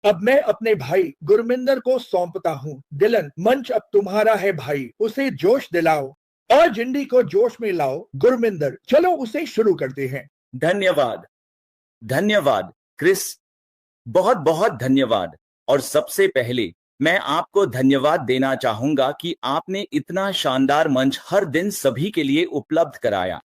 अब मैं अपने भाई गुरमिंदर को सौंपता हूँ। डिलन, मंच अब तुम्हारा है भाई, उसे जोश दिलाओ और जिंडी को जोश में लाओ। गुरमिंदर, चलो उसे शुरू करते हैं। धन्यवाद, धन्यवाद क्रिस, बहुत बहुत धन्यवाद। और सबसे पहले मैं आपको धन्यवाद देना चाहूंगा कि आपने इतना शानदार मंच हर दिन सभी के लिए उपलब्ध कराया।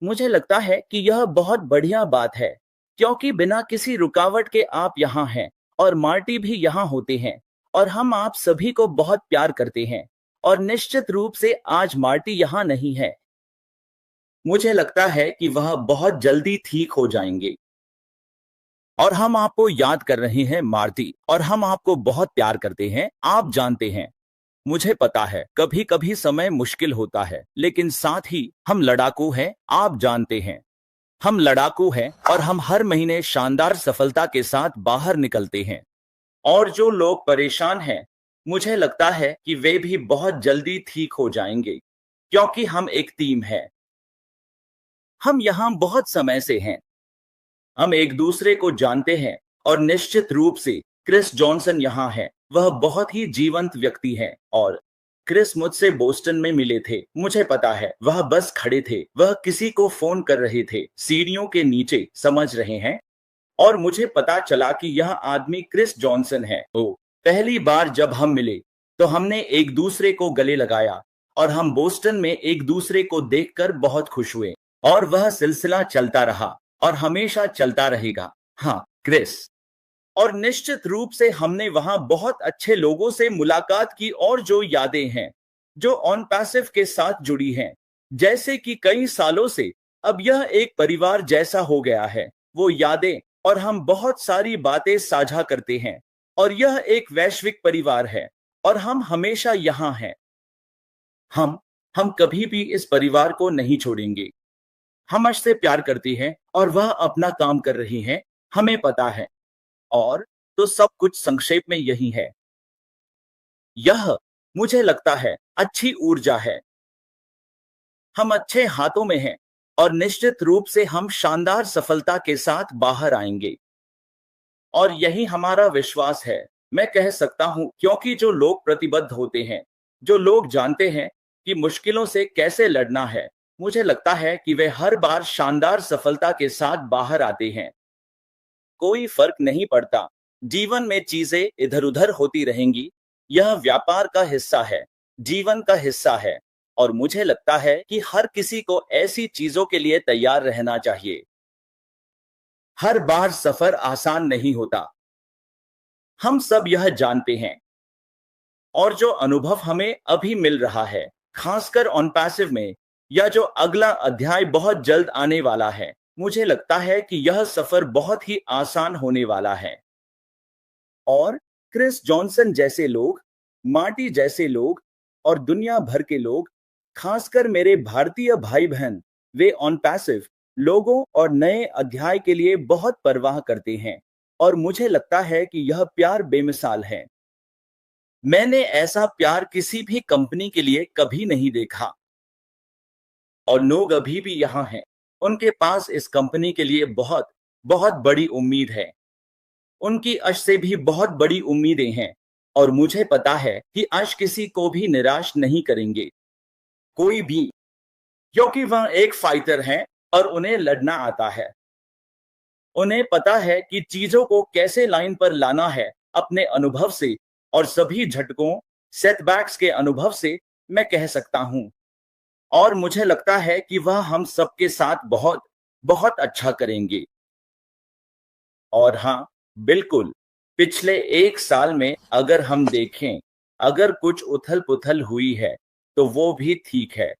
मुझे लगता है कि यह बहुत बढ़िया बात है, क्योंकि बिना किसी रुकावट के आप यहाँ हैं और मार्टी भी यहाँ होते हैं, और हम आप सभी को बहुत प्यार करते हैं। और निश्चित रूप से आज मार्टी यहाँ नहीं है। मुझे लगता है कि वह बहुत जल्दी ठीक हो जाएंगे। और हम आपको याद कर रहे हैं मार्टी, और हम आपको बहुत प्यार करते हैं, आप जानते हैं। मुझे पता है कभी कभी समय मुश्किल होता है, लेकिन साथ ही हम लड़ाकू हैं, आप जानते हैं। हम लड़ाकू हैं और हम हर महीने शानदार सफलता के साथ बाहर निकलते हैं। और जो लोग परेशान हैं, मुझे लगता है कि वे भी बहुत जल्दी ठीक हो जाएंगे, क्योंकि हम एक टीम है। हम यहाँ बहुत समय से हैं, हम एक दूसरे को जानते हैं, और निश्चित रूप से क्रिस जॉनसन यहाँ है। वह बहुत ही जीवंत व्यक्ति है। और क्रिस मुझसे बोस्टन में मिले थे, मुझे पता है। वह बस खड़े थे, वह किसी को फोन कर रहे थे सीढ़ियों के नीचे, समझ रहे हैं। और मुझे पता चला कि यह आदमी क्रिस जॉनसन है। ओ, पहली बार जब हम मिले तो हमने एक दूसरे को गले लगाया, और हम बोस्टन में एक दूसरे को देखकर बहुत खुश हुए। और वह सिलसिला चलता रहा और हमेशा चलता रहेगा। हाँ क्रिस। और निश्चित रूप से हमने वहां बहुत अच्छे लोगों से मुलाकात की, और जो यादें हैं जो ऑन पैसिव के साथ जुड़ी हैं, जैसे कि कई सालों से अब यह एक परिवार जैसा हो गया है। वो यादें, और हम बहुत सारी बातें साझा करते हैं, और यह एक वैश्विक परिवार है, और हम हमेशा यहाँ हैं। हम कभी भी इस परिवार को नहीं छोड़ेंगे। हम अर्श से प्यार करती हैं, और वह अपना काम कर रही हैं, हमें पता है। और तो सब कुछ संक्षेप में यही है। यह, मुझे लगता है, अच्छी ऊर्जा है। हम अच्छे हाथों में हैं, और निश्चित रूप से हम शानदार सफलता के साथ बाहर आएंगे। और यही हमारा विश्वास है, मैं कह सकता हूं, क्योंकि जो लोग प्रतिबद्ध होते हैं, जो लोग जानते हैं कि मुश्किलों से कैसे लड़ना है, मुझे लगता है कि वे हर बार शानदार सफलता के साथ बाहर आते हैं। कोई फर्क नहीं पड़ता, जीवन में चीजें इधर उधर होती रहेंगी। यह व्यापार का हिस्सा है, जीवन का हिस्सा है। और मुझे लगता है कि हर किसी को ऐसी चीजों के लिए तैयार रहना चाहिए। हर बार सफर आसान नहीं होता, हम सब यह जानते हैं। और जो अनुभव हमें अभी मिल रहा है, खासकर ऑन पैसिव में, या जो अगला अध्याय बहुत जल्द आने वाला है, मुझे लगता है कि यह सफर बहुत ही आसान होने वाला है। और क्रिस जॉनसन जैसे लोग, मार्टी जैसे लोग, और दुनिया भर के लोग, खासकर मेरे भारतीय भाई बहन, वे ऑन पैसिव लोगों और नए अध्याय के लिए बहुत परवाह करते हैं। और मुझे लगता है कि यह प्यार बेमिसाल है। मैंने ऐसा प्यार किसी भी कंपनी के लिए कभी नहीं देखा। और लोग अभी भी यहाँ हैं, उनके पास इस कंपनी के लिए बहुत बहुत बड़ी उम्मीद है। उनकी अश से भी बहुत बड़ी उम्मीदें हैं। और मुझे पता है कि अश किसी को भी निराश नहीं करेंगे, कोई भी, क्योंकि वह एक फाइटर हैं और उन्हें लड़ना आता है। उन्हें पता है कि चीजों को कैसे लाइन पर लाना है, अपने अनुभव से, और सभी झटकों, सेटबैक्स के अनुभव से, मैं कह सकता हूं। और मुझे लगता है कि वह हम सबके साथ बहुत बहुत अच्छा करेंगे। और हाँ, बिल्कुल, पिछले एक साल में अगर हम देखें, अगर कुछ उथल पुथल हुई है, तो वो भी ठीक है।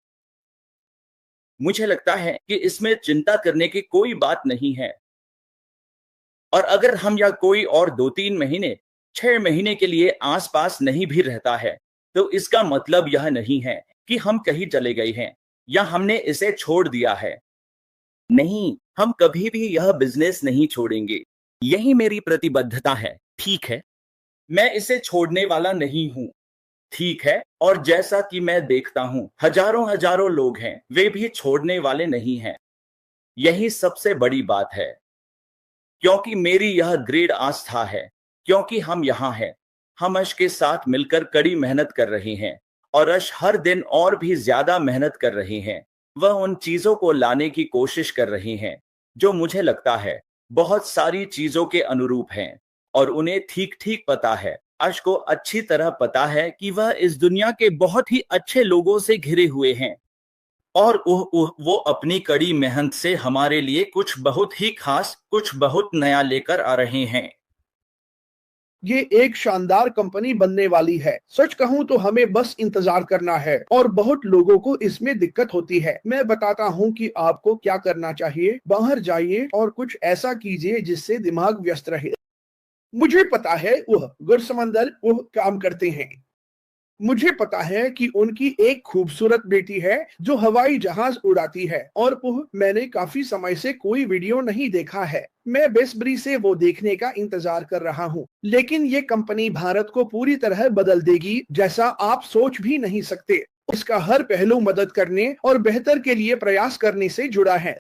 मुझे लगता है कि इसमें चिंता करने की कोई बात नहीं है। और अगर हम या कोई और 2-3 महीने, 6 महीने के लिए आसपास नहीं भी रहता है, तो इसका मतलब यह नहीं है कि हम कहीं चले गए हैं या हमने इसे छोड़ दिया है। नहीं, हम कभी भी यह बिजनेस नहीं छोड़ेंगे। यही मेरी प्रतिबद्धता है, ठीक है। मैं इसे छोड़ने वाला नहीं हूं, ठीक है। और जैसा कि मैं देखता हूं, हजारों हजारों लोग हैं, वे भी छोड़ने वाले नहीं हैं। यही सबसे बड़ी बात है, क्योंकि मेरी यह दृढ़ आस्था है क्योंकि हम यहाँ हैं। हम यश के साथ मिलकर कड़ी मेहनत कर रहे हैं और यश हर दिन और भी ज्यादा मेहनत कर रहे हैं। वह उन चीजों को लाने की कोशिश कर रही हैं जो मुझे लगता है बहुत सारी चीजों के अनुरूप हैं, और उन्हें ठीक ठीक पता है, यश को अच्छी तरह पता है कि वह इस दुनिया के बहुत ही अच्छे लोगों से घिरे हुए हैं, और वो अपनी कड़ी मेहनत से हमारे लिए कुछ बहुत ही खास, कुछ बहुत नया लेकर आ रहे हैं। ये एक शानदार कंपनी बनने वाली है। सच कहूँ तो हमें बस इंतजार करना है, और बहुत लोगों को इसमें दिक्कत होती है। मैं बताता हूँ कि आपको क्या करना चाहिए। बाहर जाइए और कुछ ऐसा कीजिए जिससे दिमाग व्यस्त रहे। मुझे पता है वह गुरसमंदर वह काम करते हैं। मुझे पता है कि उनकी एक खूबसूरत बेटी है जो हवाई जहाज उड़ाती है, और वह मैंने काफी समय से कोई वीडियो नहीं देखा है। मैं बेसब्री से वो देखने का इंतजार कर रहा हूँ। लेकिन ये कंपनी भारत को पूरी तरह बदल देगी, जैसा आप सोच भी नहीं सकते। इसका हर पहलू मदद करने और बेहतर के लिए प्रयास करने से जुड़ा है।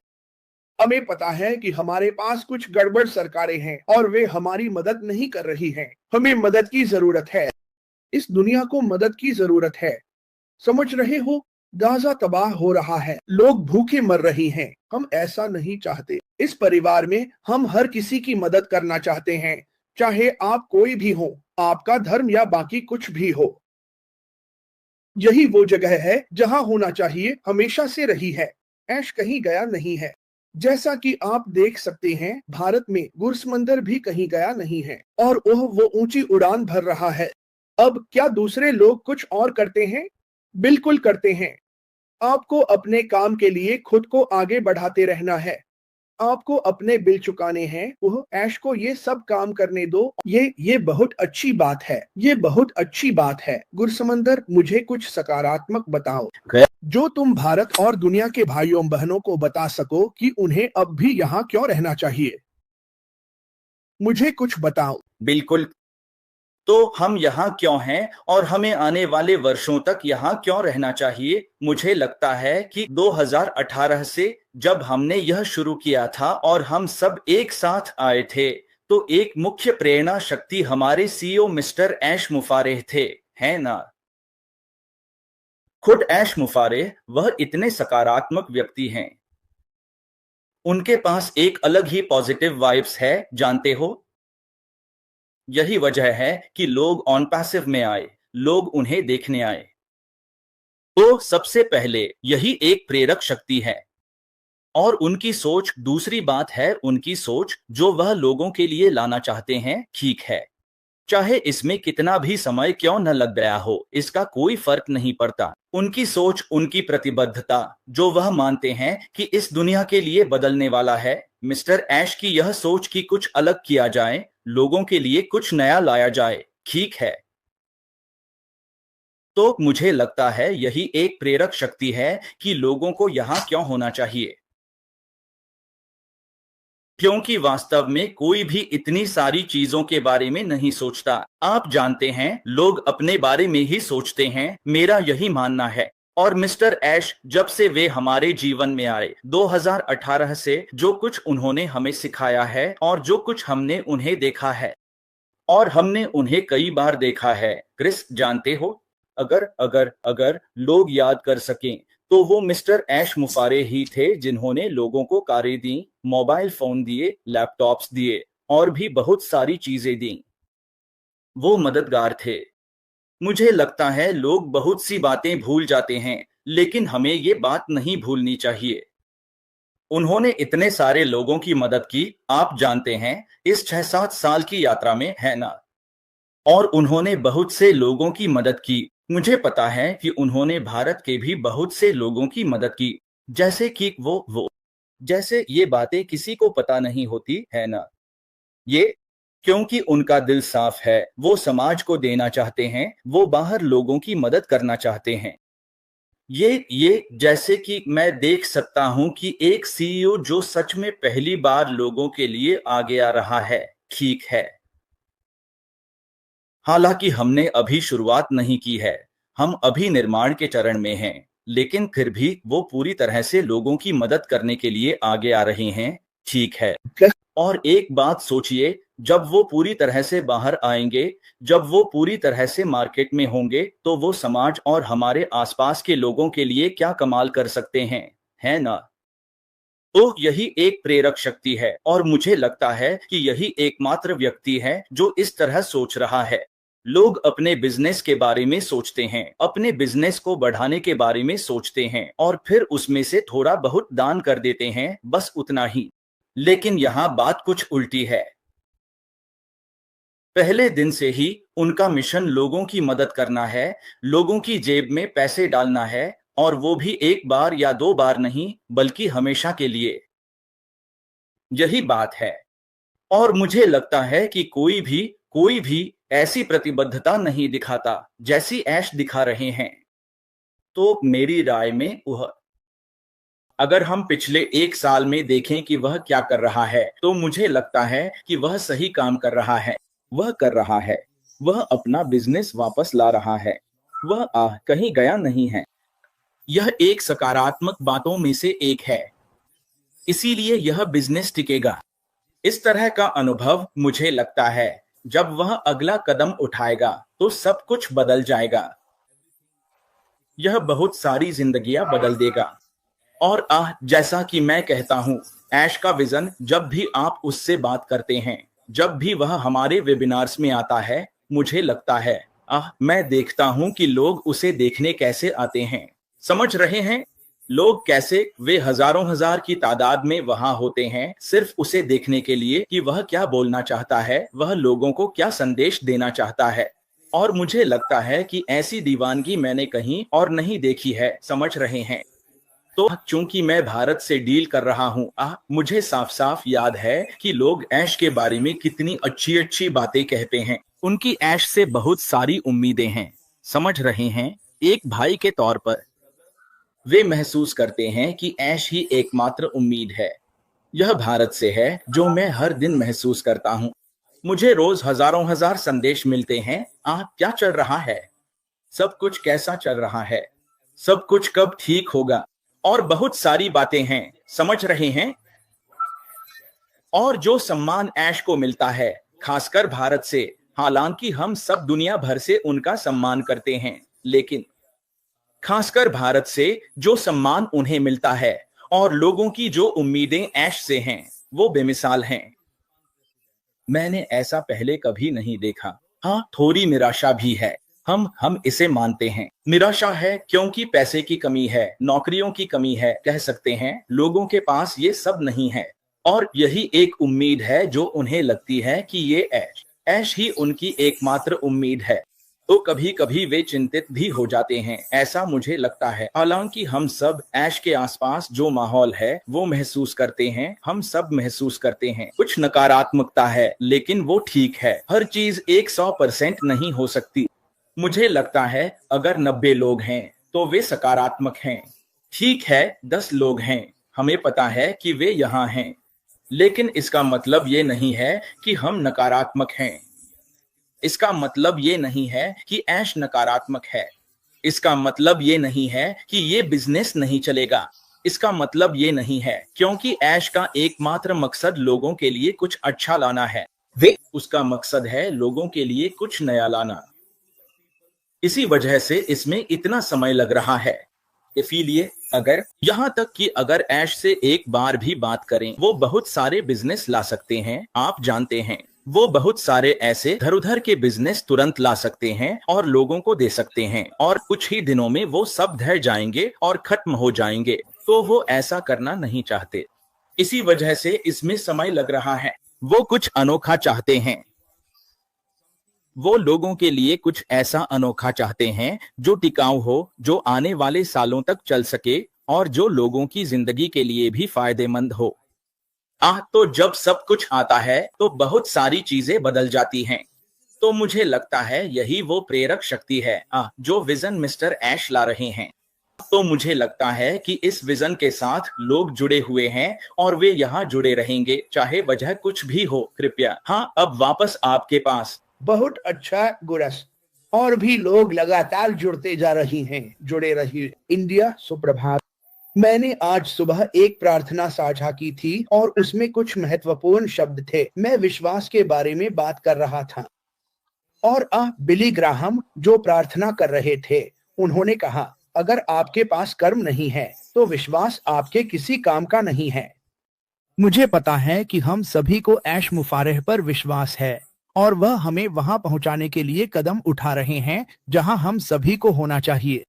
हमें पता है कि हमारे पास कुछ गड़बड़ सरकारें हैं और वे हमारी मदद नहीं कर रही हैं। हमें मदद की जरूरत है। इस दुनिया को मदद की जरूरत है। समझ रहे हो? गाजा तबाह हो रहा है, लोग भूखे मर रहे हैं। हम ऐसा नहीं चाहते। इस परिवार में हम हर किसी की मदद करना चाहते हैं, चाहे आप कोई भी हो, आपका धर्म या बाकी कुछ भी हो। यही वो जगह है जहां होना चाहिए, हमेशा से रही है। ऐश कहीं गया नहीं है। जैसा कि आप देख सकते हैं, भारत में गुरसमंदर भी कहीं गया नहीं है, और वो ऊंची उड़ान भर रहा है। अब क्या दूसरे लोग कुछ और करते हैं? बिल्कुल करते हैं। आपको अपने काम के लिए खुद को आगे बढ़ाते रहना है। आपको अपने बिल चुकाने हैं, वह ऐश को ये सब काम करने दो। ये बहुत अच्छी बात है। ये बहुत अच्छी बात है। गुरसमंदर, मुझे कुछ सकारात्मक बताओ, जो तुम भारत और दुनिया के भाइयों बहनों को बता सको कि उन्हें अब भी यहाँ क्यों रहना चाहिए। मुझे कुछ बताओ। बिल्कुल। तो हम यहाँ क्यों हैं और हमें आने वाले वर्षों तक यहाँ क्यों रहना चाहिए? मुझे लगता है कि 2018 से जब हमने यह शुरू किया था और हम सब एक साथ आए थे, तो एक मुख्य प्रेरणा शक्ति हमारे सीईओ मिस्टर ऐश मुफारेह थे, है ना? खुद ऐश मुफारेह वह इतने सकारात्मक व्यक्ति हैं। उनके पास एक अलग ही पॉजिटिव वाइब्स है, जानते हो? यही वजह है कि लोग ऑन पैसिव में आए, लोग उन्हें देखने आए। तो सबसे पहले यही एक प्रेरक शक्ति है, और उनकी सोच, दूसरी बात है उनकी सोच जो वह लोगों के लिए लाना चाहते हैं, ठीक है। चाहे इसमें कितना भी समय क्यों न लग गया हो, इसका कोई फर्क नहीं पड़ता। उनकी सोच, उनकी प्रतिबद्धता, जो वह मानते हैं कि इस दुनिया के लिए बदलने वाला है। मिस्टर ऐश की यह सोच कि कुछ अलग किया जाए, लोगों के लिए कुछ नया लाया जाए, ठीक है। तो मुझे लगता है यही एक प्रेरक शक्ति है कि लोगों को यहां क्यों होना चाहिए, क्योंकि वास्तव में कोई भी इतनी सारी चीजों के बारे में नहीं सोचता। आप जानते हैं, लोग अपने बारे में ही सोचते हैं, मेरा यही मानना है। और मिस्टर ऐश, जब से वे हमारे जीवन में आए 2018 से, जो कुछ उन्होंने हमें सिखाया है और जो कुछ हमने उन्हें देखा है, और हमने उन्हें कई बार देखा है, क्रिस, जानते हो, अगर अगर अगर लोग याद कर सकें तो वो मिस्टर ऐश मुफारे ही थे जिन्होंने लोगों को कारें दी, मोबाइल फोन दिए, लैपटॉप्स दिए, और भी बहुत सारी चीजें दी। वो मददगार थे। मुझे लगता है लोग बहुत सी बातें भूल जाते हैं, लेकिन हमें ये बात नहीं भूलनी चाहिए। उन्होंने इतने सारे लोगों की मदद की, आप जानते हैं, इस 6-7 साल की यात्रा में, है ना? और उन्होंने बहुत से लोगों की मदद की। मुझे पता है कि उन्होंने भारत के भी बहुत से लोगों की मदद की, जैसे कि वो जैसे ये बातें किसी को पता नहीं होती, है ना? ये क्योंकि उनका दिल साफ है, वो समाज को देना चाहते हैं, वो बाहर लोगों की मदद करना चाहते हैं। ये जैसे कि मैं देख सकता हूं कि एक सीईओ जो सच में पहली बार लोगों के लिए आगे आ रहा है, ठीक है। हालांकि हमने अभी शुरुआत नहीं की है, हम अभी निर्माण के चरण में हैं, लेकिन फिर भी वो पूरी तरह से लोगों की मदद करने के लिए आगे आ रहे हैं, ठीक है। और एक बात सोचिए, जब वो पूरी तरह से बाहर आएंगे, जब वो पूरी तरह से मार्केट में होंगे, तो वो समाज और हमारे आसपास के लोगों के लिए क्या कमाल कर सकते हैं, है ना? तो यही एक प्रेरक शक्ति है और मुझे लगता है कि यही एकमात्र व्यक्ति है जो इस तरह सोच रहा है। लोग अपने बिजनेस के बारे में सोचते हैं, अपने बिजनेस को बढ़ाने के बारे में सोचते हैं और फिर उसमें से थोड़ा बहुत दान कर देते हैं, बस उतना ही। लेकिन यहाँ बात कुछ उल्टी है। पहले दिन से ही उनका मिशन लोगों की मदद करना है, लोगों की जेब में पैसे डालना है, और वो भी एक बार या दो बार नहीं, बल्कि हमेशा के लिए। यही बात है। और मुझे लगता है कि कोई भी ऐसी प्रतिबद्धता नहीं दिखाता जैसी ऐश दिखा रहे हैं। तो मेरी राय में वह, अगर हम पिछले एक साल में देखें कि वह क्या कर रहा है, तो मुझे लगता है कि वह सही काम कर रहा है। वह कर रहा है, वह अपना बिजनेस वापस ला रहा है, वह कहीं गया नहीं है। यह एक सकारात्मक बातों में से एक है, इसीलिए यह बिजनेस टिकेगा। इस तरह का अनुभव, मुझे लगता है, जब वह अगला कदम उठाएगा तो सब कुछ बदल जाएगा। यह बहुत सारी जिंदगियां बदल देगा। और जैसा कि मैं कहता हूं, ऐश का विजन, जब भी आप उससे बात करते हैं, जब भी वह हमारे वेबिनार्स में आता है, मुझे लगता है, मैं देखता हूं कि लोग उसे देखने कैसे आते हैं। समझ रहे हैं? लोग कैसे, वे हजारों हजार की तादाद में वहां होते हैं सिर्फ उसे देखने के लिए कि वह क्या बोलना चाहता है, वह लोगों को क्या संदेश देना चाहता है। और मुझे लगता है कि ऐसी दीवानगी मैंने कहीं और नहीं देखी है, समझ रहे हैं? तो चूंकि मैं भारत से डील कर रहा हूं, मुझे साफ साफ याद है कि लोग ऐश के बारे में कितनी अच्छी अच्छी बातें कहते हैं। उनकी ऐश से बहुत सारी उम्मीदें हैं, समझ रहे हैं? एक भाई के तौर पर वे महसूस करते हैं कि ऐश ही एकमात्र उम्मीद है। यह भारत से है जो मैं हर दिन महसूस करता हूं। मुझे रोज हजारों हजार संदेश मिलते हैं, क्या चल रहा है, सब कुछ कैसा चल रहा है, सब कुछ कब ठीक होगा, और बहुत सारी बातें हैं, समझ रहे हैं? और जो सम्मान ऐश को मिलता है, खासकर भारत से, हालांकि हम सब दुनिया भर से उनका सम्मान करते हैं, लेकिन खासकर भारत से जो सम्मान उन्हें मिलता है और लोगों की जो उम्मीदें ऐश से हैं, वो बेमिसाल हैं। मैंने ऐसा पहले कभी नहीं देखा। थोड़ी निराशा भी है, हम इसे मानते हैं। निराशा है क्योंकि पैसे की कमी है, नौकरियों की कमी है, कह सकते हैं, लोगों के पास ये सब नहीं है। और यही एक उम्मीद है जो उन्हें लगती है कि ये ऐश ही उनकी एकमात्र उम्मीद है। तो कभी कभी वे चिंतित भी हो जाते हैं, ऐसा मुझे लगता है। हालांकि हम सब ऐश के आसपास जो माहौल है वो महसूस करते हैं, हम सब महसूस करते हैं कुछ नकारात्मकता है, लेकिन वो ठीक है। हर चीज 100% नहीं हो सकती। मुझे लगता है अगर 90 लोग हैं तो वे सकारात्मक हैं। ठीक है, 10 लोग हैं, हमें पता है कि वे यहाँ हैं, लेकिन इसका मतलब ये नहीं है कि हम नकारात्मक हैं। इसका मतलब ये नहीं है कि ऐश नकारात्मक है। इसका मतलब ये नहीं है कि ये बिजनेस नहीं चलेगा। इसका मतलब ये नहीं है, क्योंकि ऐश का एकमात्र मकसद लोगों के लिए कुछ अच्छा लाना है। उसका मकसद है लोगों के लिए कुछ नया लाना। इसी वजह से इसमें इतना समय लग रहा है। इसीलिए अगर यहाँ तक कि अगर ऐश से एक बार भी बात करें, वो बहुत सारे बिजनेस ला सकते हैं। आप जानते हैं, वो बहुत सारे ऐसे इधर उधर के बिजनेस तुरंत ला सकते हैं और लोगों को दे सकते हैं, और कुछ ही दिनों में वो सब ढह जाएंगे और खत्म हो जाएंगे। तो वो ऐसा करना नहीं चाहते, इसी वजह से इसमें समय लग रहा है। वो कुछ अनोखा चाहते हैं, वो लोगों के लिए कुछ ऐसा अनोखा चाहते हैं जो टिकाऊ हो, जो आने वाले सालों तक चल सके और जो लोगों की जिंदगी के लिए भी फायदेमंद हो। तो जब सब कुछ आता है तो बहुत सारी चीजें बदल जाती हैं। तो मुझे लगता है यही वो प्रेरक शक्ति है जो विजन मिस्टर ऐश ला रहे हैं। तो मुझे लगता है कि इस विजन के साथ लोग जुड़े हुए हैं और वे यहाँ जुड़े रहेंगे, चाहे वजह कुछ भी हो। कृपया अब वापस आपके पास। बहुत अच्छा गुरस। और भी लोग लगातार जुड़ते जा रही हैं, जुड़े रहिए। इंडिया सुप्रभात। मैंने आज सुबह एक प्रार्थना साझा की थी और उसमें कुछ महत्वपूर्ण शब्द थे। मैं विश्वास के बारे में बात कर रहा था। और बिली ग्राहम जो प्रार्थना कर रहे थे, उन्होंने कहा, अगर आपके पास कर्म नहीं है तो विश्वास आपके किसी काम का नहीं है। मुझे पता है कि हम सभी को ऐश मुफारेह पर विश्वास है और वह हमें वहां पहुंचाने के लिए कदम उठा रहे हैं जहां हम सभी को होना चाहिए।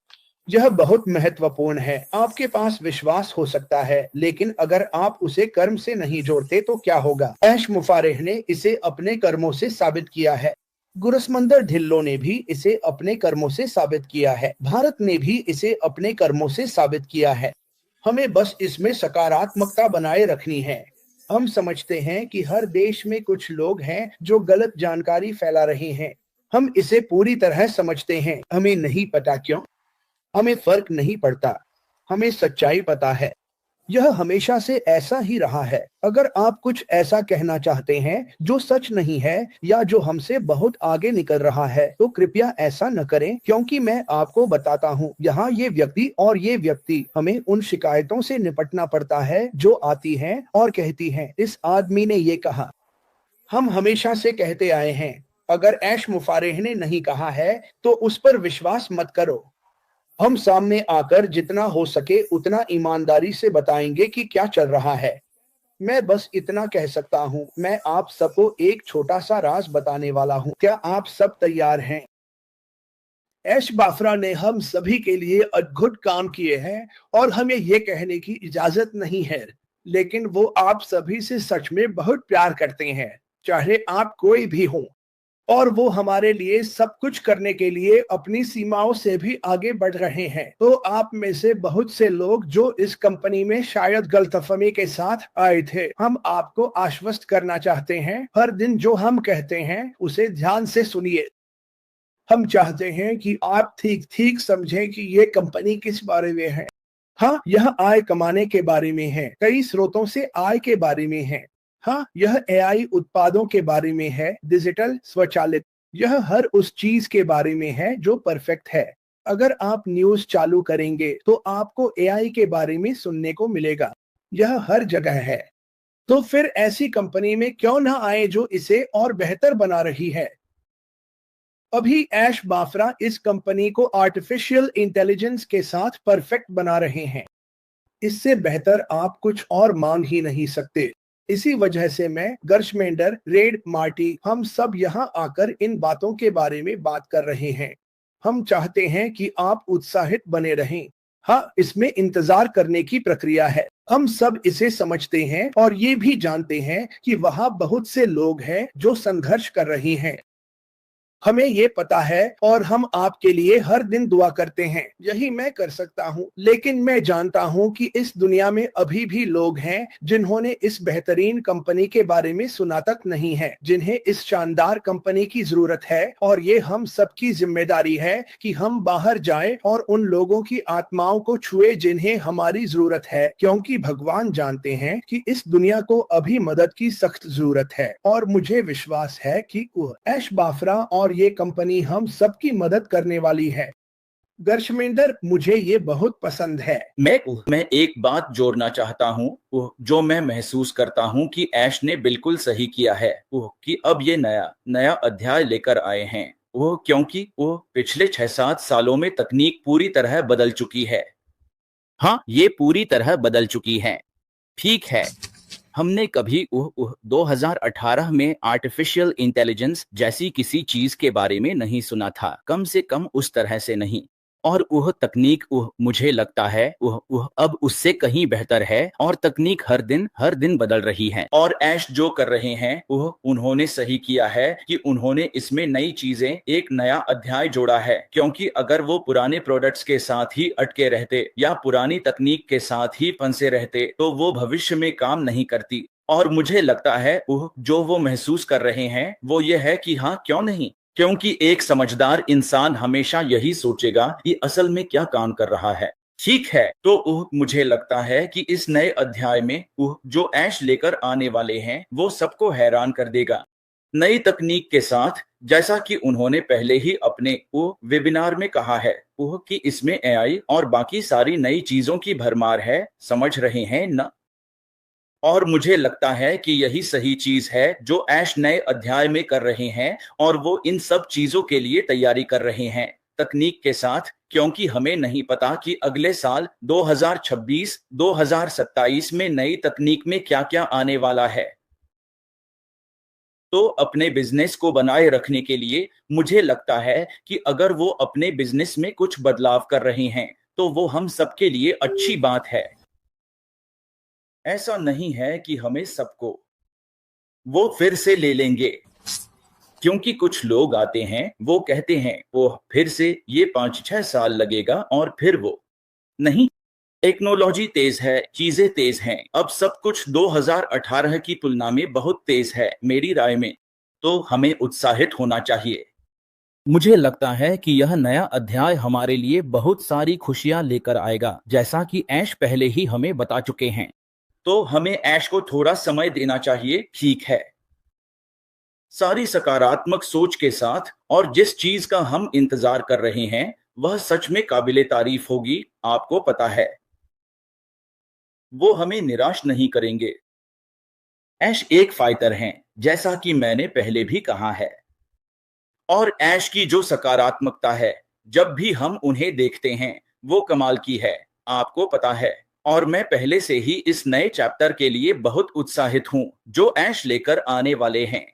यह बहुत महत्वपूर्ण है। आपके पास विश्वास हो सकता है, लेकिन अगर आप उसे कर्म से नहीं जोड़ते तो क्या होगा? ऐश मुफारेह ने इसे अपने कर्मों से साबित किया है। गुरसमंदर ढिल्लो ने भी इसे अपने कर्मों से साबित किया है। भारत ने भी इसे अपने कर्मों से साबित किया है। हमें बस इसमें सकारात्मकता बनाए रखनी है। हम समझते हैं कि हर देश में कुछ लोग हैं जो गलत जानकारी फैला रहे हैं। हम इसे पूरी तरह समझते हैं। हमें नहीं पता क्यों। हमें फर्क नहीं पड़ता। हमें सच्चाई पता है। यह हमेशा से ऐसा ही रहा है। अगर आप कुछ ऐसा कहना चाहते हैं जो सच नहीं है या जो हमसे बहुत आगे निकल रहा है, तो कृपया ऐसा न करें, क्योंकि मैं आपको बताता हूँ, यहाँ ये व्यक्ति हमें उन शिकायतों से निपटना पड़ता है जो आती हैं और कहती हैं, इस आदमी ने ये कहा। हम हमेशा से कहते आए हैं, अगर ऐश मुफारेह ने नहीं कहा है तो उस पर विश्वास मत करो। हम सामने आकर जितना हो सके उतना ईमानदारी से बताएंगे कि क्या चल रहा है। मैं बस इतना कह सकता हूँ, मैं आप सबको एक छोटा सा राज बताने वाला हूँ। क्या आप सब तैयार हैं? ऐश बाफरा ने हम सभी के लिए अद्भुत काम किए हैं और हमें ये कहने की इजाजत नहीं है, लेकिन वो आप सभी से सच में बहुत प्यार करते हैं, चाहे आप कोई भी हो। और वो हमारे लिए सब कुछ करने के लिए अपनी सीमाओं से भी आगे बढ़ रहे हैं। तो आप में से बहुत से लोग जो इस कंपनी में शायद गलतफहमी के साथ आए थे, हम आपको आश्वस्त करना चाहते हैं, हर दिन जो हम कहते हैं उसे ध्यान से सुनिए। हम चाहते हैं कि आप ठीक ठीक समझें कि ये कंपनी किस बारे में है। हाँ, यह आय कमाने के बारे में है, कई स्रोतों से आय के बारे में है। हाँ, यह एआई उत्पादों के बारे में है, डिजिटल स्वचालित। यह हर उस चीज के बारे में है जो परफेक्ट है। अगर आप न्यूज चालू करेंगे तो आपको एआई के बारे में सुनने को मिलेगा। यह हर जगह है। तो फिर ऐसी कंपनी में क्यों ना आए जो इसे और बेहतर बना रही है। अभी ऐश बाफरा इस कंपनी को आर्टिफिशियल इंटेलिजेंस के साथ परफेक्ट बना रहे हैं। इससे बेहतर आप कुछ और मांग ही नहीं सकते। इसी वजह से मैं, गर्शमेंडर, रेड, मार्टी, हम सब यहाँ आकर इन बातों के बारे में बात कर रहे हैं। हम चाहते हैं कि आप उत्साहित बने रहें। हाँ, इसमें इंतजार करने की प्रक्रिया है। हम सब इसे समझते हैं और ये भी जानते हैं कि वहाँ बहुत से लोग हैं जो संघर्ष कर रहे हैं। हमें ये पता है और हम आपके लिए हर दिन दुआ करते हैं। यही मैं कर सकता हूँ, लेकिन मैं जानता हूँ कि इस दुनिया में अभी भी लोग हैं जिन्होंने इस बेहतरीन कंपनी के बारे में सुना तक नहीं है, जिन्हें इस शानदार कंपनी की जरूरत है। और ये हम सबकी जिम्मेदारी है कि हम बाहर जाएं और उन लोगों की आत्माओं को छुए जिन्हें हमारी जरूरत है, क्योंकि भगवान जानते हैं कि इस दुनिया को अभी मदद की सख्त जरूरत है। और मुझे विश्वास है कि ऐश बाफरा और ये कंपनी हम सबकी मदद करने वाली है। गर्शमेंदर, मुझे ये बहुत पसंद है। मैं एक बात जोड़ना चाहता हूँ जो मैं महसूस करता हूँ कि ऐश ने बिल्कुल सही किया है कि अब ये नया अध्याय लेकर आए हैं। क्योंकि पिछले 6-7 सालों में तकनीक पूरी तरह बदल चुकी है। हाँ, ये पूरी तरह बदल चुकी है। ठीक है, हमने कभी 2018 में आर्टिफिशियल इंटेलिजेंस जैसी किसी चीज के बारे में नहीं सुना था, कम से कम उस तरह से नहीं। और वह तकनीक मुझे लगता है अब उससे कहीं बेहतर है और तकनीक हर दिन बदल रही है। और ऐश जो कर रहे हैं उन्होंने सही किया है कि उन्होंने इसमें नई चीजें, एक नया अध्याय जोड़ा है। क्योंकि अगर वो पुराने प्रोडक्ट्स के साथ ही अटके रहते या पुरानी तकनीक के साथ ही फंसे रहते तो वो भविष्य में काम नहीं करती। और मुझे लगता है जो वो महसूस कर रहे हैं वो ये है कि हाँ, क्यों नहीं, क्योंकि एक समझदार इंसान हमेशा यही सोचेगा कि असल में क्या काम कर रहा है। ठीक है, तो मुझे लगता है कि इस नए अध्याय में जो ऐश लेकर आने वाले हैं वो सबको हैरान कर देगा। नई तकनीक के साथ जैसा कि उन्होंने पहले ही अपने वो वेबिनार में कहा है वो कि इसमें एआई और बाकी सारी नई चीजों की भरमार है, समझ रहे हैं ना? और मुझे लगता है कि यही सही चीज है जो ऐश नए अध्याय में कर रहे हैं और वो इन सब चीजों के लिए तैयारी कर रहे हैं तकनीक के साथ, क्योंकि हमें नहीं पता कि अगले साल 2026 2027 में नई तकनीक में क्या क्या आने वाला है। तो अपने बिजनेस को बनाए रखने के लिए मुझे लगता है कि अगर वो अपने बिजनेस में कुछ बदलाव कर रहे हैं तो वो हम सबके लिए अच्छी बात है। ऐसा नहीं है कि हमें सबको वो फिर से ले लेंगे, क्योंकि कुछ लोग आते हैं वो कहते हैं वो फिर से ये 5-6 साल लगेगा और फिर वो नहीं। टेक्नोलॉजी तेज है, चीजें तेज हैं, अब सब कुछ 2018 की तुलना में बहुत तेज है मेरी राय में। तो हमें उत्साहित होना चाहिए। मुझे लगता है कि यह नया अध्याय हमारे लिए बहुत सारी खुशियां लेकर आएगा, जैसा कि ऐश पहले ही हमें बता चुके हैं। तो हमें ऐश को थोड़ा समय देना चाहिए, ठीक है? सारी सकारात्मक सोच के साथ और जिस चीज का हम इंतजार कर रहे हैं वह सच में काबिले तारीफ होगी, आपको पता है। वो हमें निराश नहीं करेंगे। ऐश एक फाइटर हैं, जैसा कि मैंने पहले भी कहा है। और ऐश की जो सकारात्मकता है, जब भी हम उन्हें देखते हैं वो कमाल की है, आपको पता है। और मैं पहले से ही इस नए चैप्टर के लिए बहुत उत्साहित हूं जो ऐश लेकर आने वाले हैं।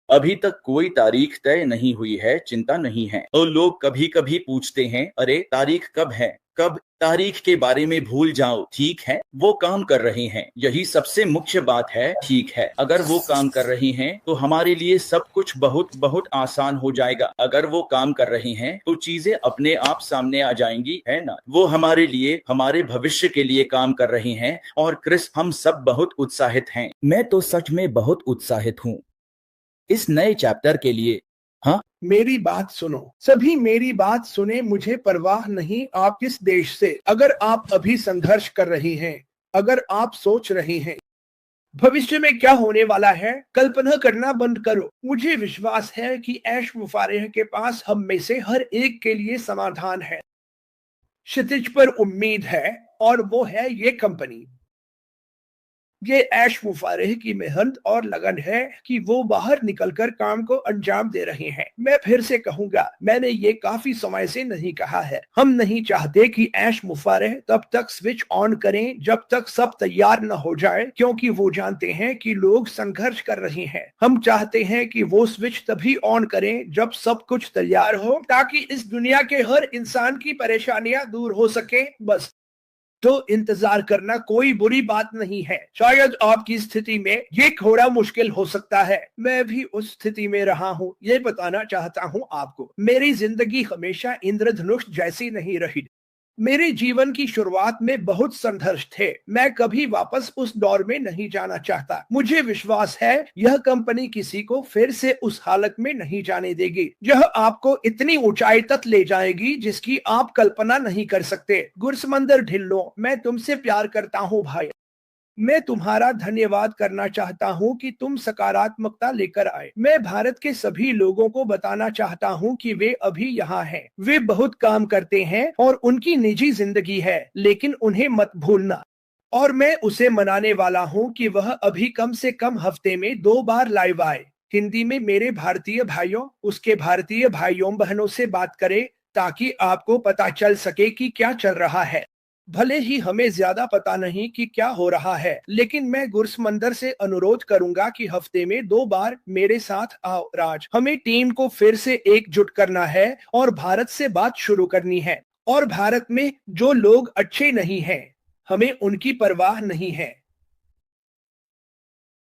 अभी तक कोई तारीख तय नहीं हुई है, चिंता नहीं है। तो लोग कभी कभी पूछते हैं अरे तारीख कब है, कब? तारीख के बारे में भूल जाओ, ठीक है? वो काम कर रहे हैं, यही सबसे मुख्य बात है, ठीक है? अगर वो काम कर रही हैं तो हमारे लिए सब कुछ बहुत बहुत आसान हो जाएगा। अगर वो काम कर रही हैं तो चीजें अपने आप सामने आ जाएंगी, है ना? वो हमारे लिए, हमारे भविष्य के लिए काम कर रही हैं। और क्रिस, हम सब बहुत उत्साहित हैं। मैं तो सच में बहुत उत्साहित हूँ इस नए चैप्टर के लिए। हाँ, मेरी बात सुनो, सभी मेरी बात सुने। मुझे परवाह नहीं आप किस देश से। अगर आप अभी संघर्ष कर रही हैं, अगर आप सोच रही हैं भविष्य में क्या होने वाला है, कल्पना करना बंद करो। मुझे विश्वास है कि ऐश मुफारिह के पास हम में से हर एक के लिए समाधान है। क्षितिज पर उम्मीद है और वो है ये कंपनी। ये ऐश मुफारिह की मेहनत और लगन है कि वो बाहर निकलकर काम को अंजाम दे रहे हैं। मैं फिर से कहूंगा, मैंने ये काफी समय से नहीं कहा है, हम नहीं चाहते कि ऐश मुफारिह तब तक स्विच ऑन करें जब तक सब तैयार न हो जाए, क्योंकि वो जानते हैं कि लोग संघर्ष कर रहे हैं। हम चाहते हैं कि वो स्विच तभी ऑन करें जब सब कुछ तैयार हो, ताकि इस दुनिया के हर इंसान की परेशानियां दूर हो सके। बस तो इंतजार करना कोई बुरी बात नहीं है। शायद आपकी स्थिति में ये थोड़ा मुश्किल हो सकता है, मैं भी उस स्थिति में रहा हूँ। ये बताना चाहता हूँ आपको, मेरी जिंदगी हमेशा इंद्रधनुष जैसी नहीं रही। मेरे जीवन की शुरुआत में बहुत संघर्ष थे। मैं कभी वापस उस दौर में नहीं जाना चाहता। मुझे विश्वास है यह कंपनी किसी को फिर से उस हालत में नहीं जाने देगी। यह आपको इतनी ऊंचाई तक ले जाएगी जिसकी आप कल्पना नहीं कर सकते। गुरसमंदर ढिल्लो, मैं तुमसे प्यार करता हूँ भाई। मैं तुम्हारा धन्यवाद करना चाहता हूं कि तुम सकारात्मकता लेकर आए। मैं भारत के सभी लोगों को बताना चाहता हूं कि वे अभी यहाँ हैं। वे बहुत काम करते हैं और उनकी निजी जिंदगी है, लेकिन उन्हें मत भूलना। और मैं उसे मनाने वाला हूं कि वह अभी कम से कम हफ्ते में 2 बार लाइव आए, हिंदी में मेरे भारतीय भाइयों, उसके भारतीय भाइयों बहनों से बात करे, ताकि आपको पता चल सके कि क्या चल रहा है। भले ही हमें ज्यादा पता नहीं कि क्या हो रहा है, लेकिन मैं गुरसमंदर से अनुरोध करूंगा कि हफ्ते में 2 बार मेरे साथ आओ। राज, हमें टीम को फिर से एकजुट करना है और भारत से बात शुरू करनी है। और भारत में जो लोग अच्छे नहीं हैं, हमें उनकी परवाह नहीं है।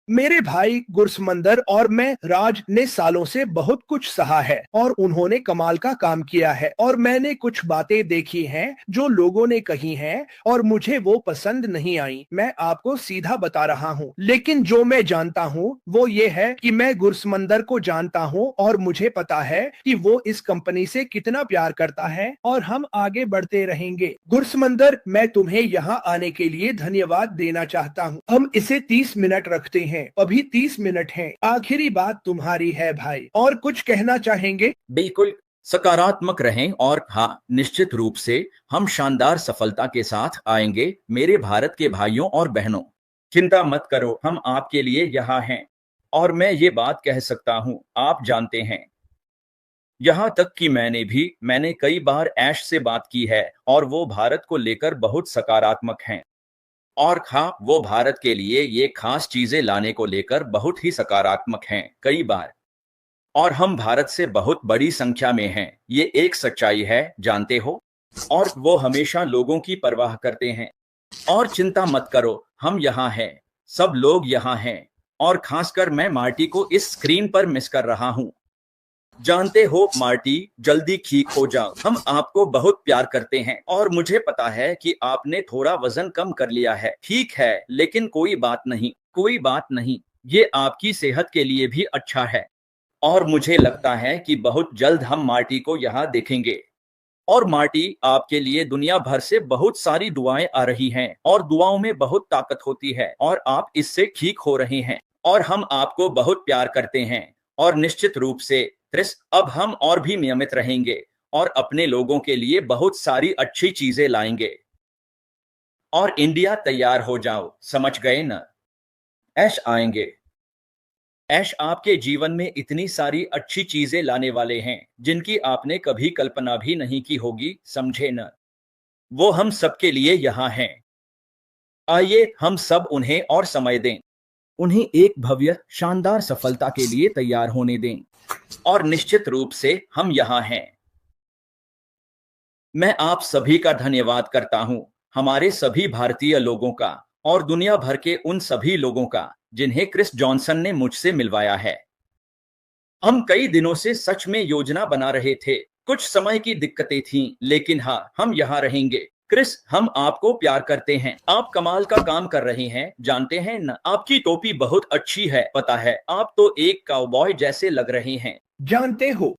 मेरे भाई गुरसमंदर और मैं, राज ने सालों से बहुत कुछ सहा है और उन्होंने कमाल का काम किया है। और मैंने कुछ बातें देखी हैं जो लोगों ने कही हैं और मुझे वो पसंद नहीं आई। मैं आपको सीधा बता रहा हूँ, लेकिन जो मैं जानता हूँ वो ये है कि मैं गुरसमंदर को जानता हूँ और मुझे पता है कि वो इस कंपनी से कितना प्यार करता है और हम आगे बढ़ते रहेंगे। गुरसमंदर, मैं तुम्हें यहाँ आने के लिए धन्यवाद देना चाहता हूँ। हम इसे 30 मिनट रखते हैं। हैं, अभी 30 मिनट हैं। आखिरी बात तुम्हारी है भाई, और कुछ कहना चाहेंगे? बिल्कुल सकारात्मक रहें और हाँ, निश्चित रूप से हम शानदार सफलता के साथ आएंगे मेरे भारत के भाइयों और बहनों। चिंता मत करो, हम आपके लिए यहाँ हैं। और मैं ये बात कह सकता हूँ, आप जानते हैं, यहाँ तक कि मैंने कई बार ऐश से बात की है और वो भारत को लेकर बहुत सकारात्मक हैं। और हाँ, वो भारत के लिए ये खास चीजें लाने को लेकर बहुत ही सकारात्मक हैं कई बार। और हम भारत से बहुत बड़ी संख्या में हैं, ये एक सच्चाई है, जानते हो। और वो हमेशा लोगों की परवाह करते हैं। और चिंता मत करो, हम यहाँ हैं, सब लोग यहाँ हैं। और खासकर मैं मार्टी को इस स्क्रीन पर मिस कर रहा हूँ। जानते हो मार्टी, जल्दी ठीक हो जाओ, हम आपको बहुत प्यार करते हैं और मुझे पता है कि आपने थोड़ा वजन कम कर लिया है। ठीक है, लेकिन कोई बात नहीं, कोई बात नहीं, ये आपकी सेहत के लिए भी अच्छा है। और मुझे लगता है कि बहुत जल्द हम मार्टी को यहाँ देखेंगे। और मार्टी, आपके लिए दुनिया भर से बहुत सारी दुआएं आ रही हैं और दुआओं में बहुत ताकत होती है और आप इससे ठीक हो रहे हैं और हम आपको बहुत प्यार करते हैं। और निश्चित रूप से क्रिस, अब हम और भी नियमित रहेंगे और अपने लोगों के लिए बहुत सारी अच्छी चीजें लाएंगे। और इंडिया, तैयार हो जाओ, समझ गए न? ऐश आएंगे। ऐश आपके जीवन में इतनी सारी अच्छी चीजें लाने वाले हैं जिनकी आपने कभी कल्पना भी नहीं की होगी, समझे न? वो हम सबके लिए यहाँ हैं। आइए हम सब उन्हें और समय दें, उन्हें एक भव्य शानदार सफलता के लिए तैयार होने दें। और निश्चित रूप से हम यहाँ हैं। मैं आप सभी का धन्यवाद करता हूं, हमारे सभी भारतीय लोगों का और दुनिया भर के उन सभी लोगों का जिन्हें क्रिस जॉनसन ने मुझसे मिलवाया है। हम कई दिनों से सच में योजना बना रहे थे, कुछ समय की दिक्कतें थीं, लेकिन हाँ, हम यहाँ रहेंगे। क्रिस, हम आपको प्यार करते हैं, आप कमाल का काम कर रहे हैं, जानते हैं न? आपकी टोपी बहुत अच्छी है, पता है, आप तो एक काउबॉय जैसे लग रहे हैं। जानते हो,